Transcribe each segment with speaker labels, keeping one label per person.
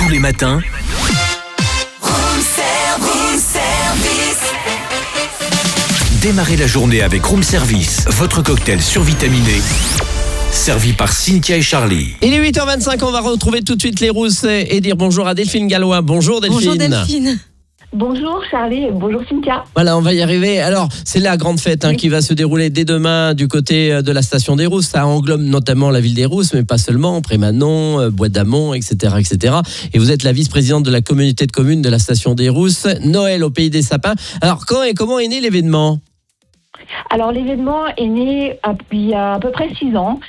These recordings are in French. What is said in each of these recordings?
Speaker 1: Tous les matins, démarrez la journée avec Room Service, votre cocktail survitaminé, servi par Cynthia et Charlie.
Speaker 2: Il est 8h25, on va retrouver tout de suite les rousses et dire bonjour à Delphine Gallois. Bonjour Delphine.
Speaker 3: Bonjour Delphine.
Speaker 4: Bonjour Charlie, bonjour Cynthia.
Speaker 2: Voilà, on va y arriver. Alors, c'est la grande fête qui va se dérouler dès demain du côté de la station des Rousses. Ça englobe notamment la ville des Rousses, mais pas seulement, Prémanon, Bois d'Amont, etc., etc. Et vous êtes la vice-présidente de la communauté de communes de la station des Rousses. Noël au Pays des Sapins. Alors, quand et comment est né l'événement ?
Speaker 4: Alors l'événement est né il y a à peu près 6 ans.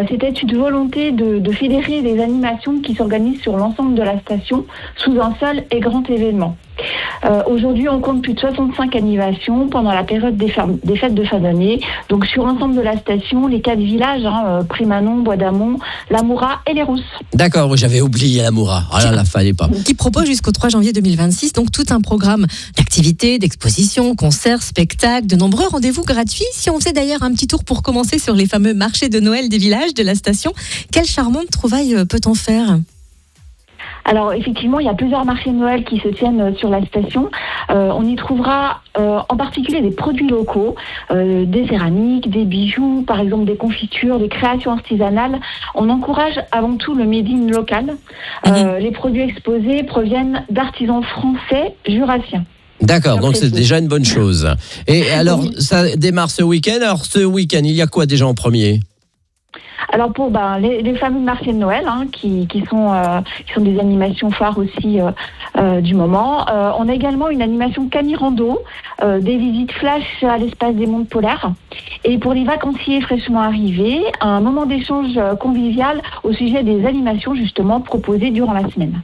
Speaker 4: C'était une volonté de fédérer des animations qui s'organisent sur l'ensemble de la station sous un seul et grand événement. Aujourd'hui, on compte plus de 65 animations pendant la période des fêtes de fin d'année. Donc sur l'ensemble de la station, les 4 villages, Prémanon, Bois d'Amont, Lamoura et les Rousses.
Speaker 2: D'accord, oui, j'avais oublié Lamoura. Ah là, fallait pas.
Speaker 3: Qui propose jusqu'au 3 janvier 2026 donc tout un programme d'activités, d'expositions, concerts, spectacles, de nombreux rendez-vous gratuits. Si on faisait d'ailleurs un petit tour pour commencer sur les fameux marchés de Noël des villages de la station, quelle charmante trouvaille peut-on faire ?
Speaker 4: Alors effectivement, il y a plusieurs marchés de Noël qui se tiennent sur la station. On y trouvera en particulier des produits locaux, des céramiques, des bijoux, par exemple des confitures, des créations artisanales. On encourage avant tout le made in local. Les produits exposés proviennent d'artisans français jurassiens.
Speaker 2: D'accord, donc c'est déjà une bonne chose. Et alors, ça démarre ce week-end. Alors ce week-end, il y a quoi déjà en premier ?
Speaker 4: Alors pour les fameux marchés de Noël qui sont des animations phares aussi du moment. On a également une animation Canirando, des visites flash à l'espace des mondes polaires. Et pour les vacanciers fraîchement arrivés, un moment d'échange convivial au sujet des animations justement proposées durant la semaine.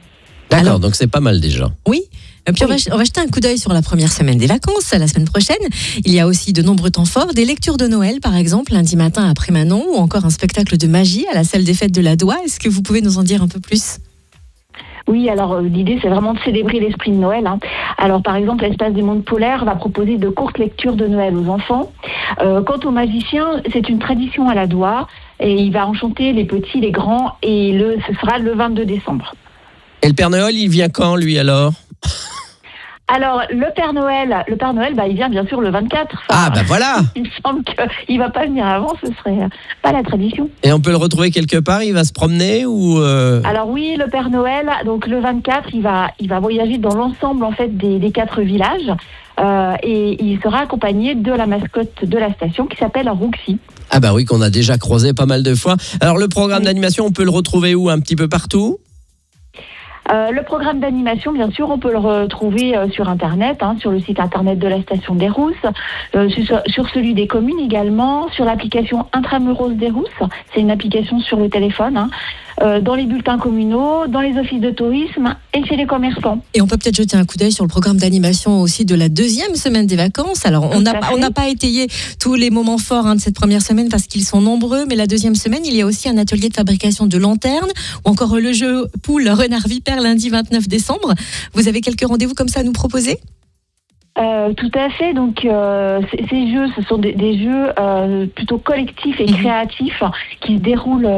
Speaker 2: D'accord,
Speaker 3: Alors,
Speaker 2: donc c'est pas mal déjà.
Speaker 3: Oui. Puis on va jeter un coup d'œil sur la première semaine des vacances, la semaine prochaine. Il y a aussi de nombreux temps forts, des lectures de Noël par exemple, lundi matin à Prémanon, ou encore un spectacle de magie à la salle des fêtes de la Doua. Est-ce que vous pouvez nous en dire un peu plus ?
Speaker 4: Oui, alors l'idée c'est vraiment de célébrer l'esprit de Noël. Alors par exemple, l'espace des mondes polaires va proposer de courtes lectures de Noël aux enfants. Quant aux magiciens, c'est une tradition à la Doua et il va enchanter les petits, les grands et ce sera le 22 décembre.
Speaker 2: Et le Père Noël, il vient quand lui alors ?
Speaker 4: Alors, le Père Noël, il vient bien sûr le 24.
Speaker 2: Voilà.
Speaker 4: Il me semble qu'il va pas venir avant, ce serait pas la tradition.
Speaker 2: Et on peut le retrouver quelque part, il va se promener ou
Speaker 4: Alors oui, le Père Noël, donc le 24, il va voyager dans l'ensemble en fait des 4 villages et il sera accompagné de la mascotte de la station qui s'appelle Roxy.
Speaker 2: Ah bah oui, qu'on a déjà croisé pas mal de fois. Alors le programme d'animation, on peut le retrouver où ? Un petit peu partout ?
Speaker 4: Le programme d'animation, bien sûr, on peut le retrouver sur Internet, sur le site Internet de la station des Rousses, sur celui des communes également, sur l'application Intramuros des Rousses, c'est une application sur le téléphone, dans les bulletins communaux, dans les offices de tourisme et chez les commerçants.
Speaker 3: Et on peut peut-être jeter un coup d'œil sur le programme d'animation aussi de la deuxième semaine des vacances. Alors, on n'a pas étayé tous les moments forts de cette première semaine parce qu'ils sont nombreux, mais la deuxième semaine, il y a aussi un atelier de fabrication de lanternes ou encore le jeu poule renard vipère lundi 29 décembre. Vous avez quelques rendez-vous comme ça à nous proposer ?
Speaker 4: Tout à fait. Donc ces jeux, ce sont des jeux plutôt collectifs et créatifs qui se déroulent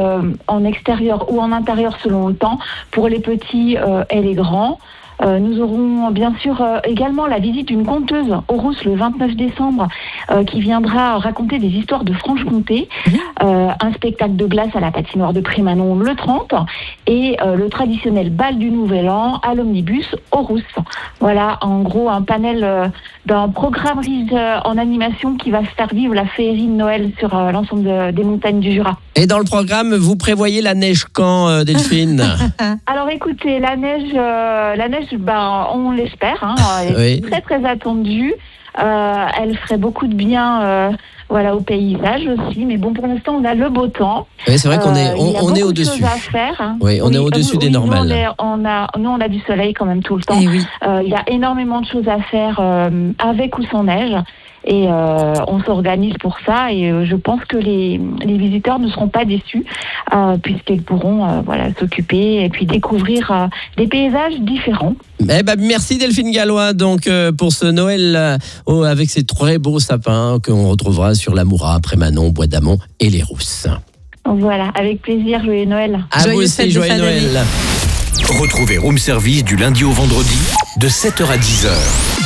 Speaker 4: en extérieur ou en intérieur selon le temps pour les petits et les grands. Nous aurons bien sûr également la visite d'une conteuse aux Rousses le 29 décembre qui viendra raconter des histoires de Franche-Comté, un spectacle de glace à la patinoire de Prémanon le 30 et le traditionnel bal du Nouvel An à l'Omnibus aux Rousses. Voilà en gros un panel d'un programme riche en animation qui va faire vivre la féerie de Noël sur l'ensemble des montagnes du Jura.
Speaker 2: Et dans le programme, vous prévoyez la neige quand, Delphine ?
Speaker 4: Alors écoutez, la neige, on l'espère. Elle est très très attendue. Elle ferait beaucoup de bien au paysage aussi. Mais bon, pour l'instant, on a le beau temps.
Speaker 2: Oui, c'est vrai qu'on est, on est au-dessus.
Speaker 4: À faire.
Speaker 2: Oui, on est au-dessus des normales.
Speaker 4: On a du soleil quand même tout le temps. Il y a énormément de choses à faire avec ou sans neige. Et on s'organise pour ça et je pense que les visiteurs ne seront pas déçus puisqu'ils pourront s'occuper et puis découvrir des paysages différents.
Speaker 2: Merci Delphine Gallois donc pour ce Noël avec ces très beaux sapins qu'on retrouvera sur Lamoura, Prémanon, Bois d'Amont et les Rousses.
Speaker 4: Voilà, avec plaisir, joyeux Noël.
Speaker 2: À vous aussi, joyeux Noël.
Speaker 1: Retrouvez Room Service du lundi au vendredi de 7h à 10h.